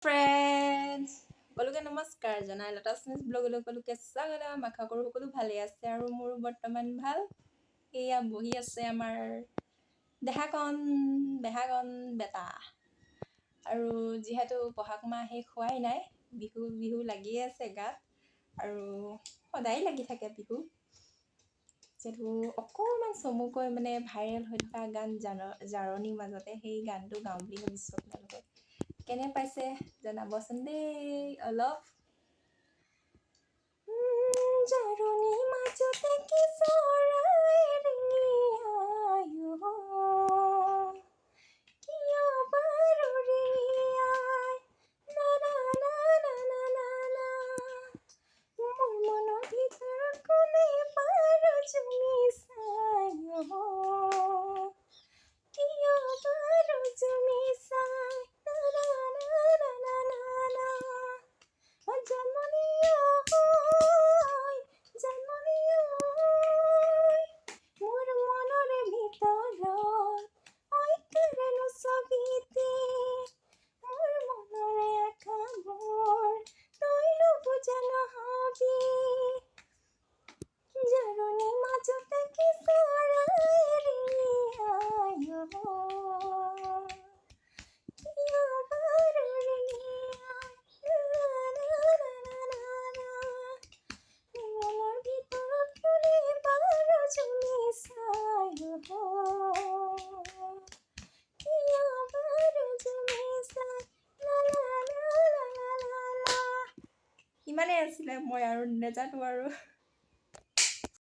Friends সকলোকে নমস্কাৰ জনাই লতা স্নেচ ব্লগলৈ সকলোকে স্বাগতম। আশা কৰোঁ সকলো ভালে আছে আৰু মোৰ বৰ্তমান ভাল। এয়া বহি আছে আমাৰ দেহাগন বেটা। আৰু যিহেতু বহাগ মাহ শেষ হোৱাই নাই, বিহু লাগিয়ে আছে গাত আৰু সদায় লাগি থাকে বিহু। যিহেতু অকণমান চমুকৈ ভাইৰেল হৈ থকা গান জাৰণিৰ মাজতে সেই গানটো গাওঁ বুলি ভাবিছোঁ। আপোনালোকে কেনে পাইছে জনাবচোন দেই অলপ। জাৰণি মাজতে কি চৰাই ৰিঙিয়াই কিয় বাৰু ৰিঙিয়াই না না না না না না না মোৰ মনৰ ভিতৰত কোনে বাৰু জুমি চাই কিয় বাৰু জুমি চাই না না না না না না না জানমণি জানমণি মোৰ মনৰে ভিতৰত অইকাৰেনো ছবিতে মোৰ মনৰে আশাবোৰ তই নুবুজা নহবি জাৰণি মাজতে কি চৰাই ৰিঙিয়াই কিয় বাৰু ৰিঙিয়াই মনৰ ভিতৰত কোনে বাৰু জুমি চাই কিয় বাৰু জুমি চাই লা লা লা লা লা লা। ইমানেই আছিলে, মই আৰু নেজানো আৰু।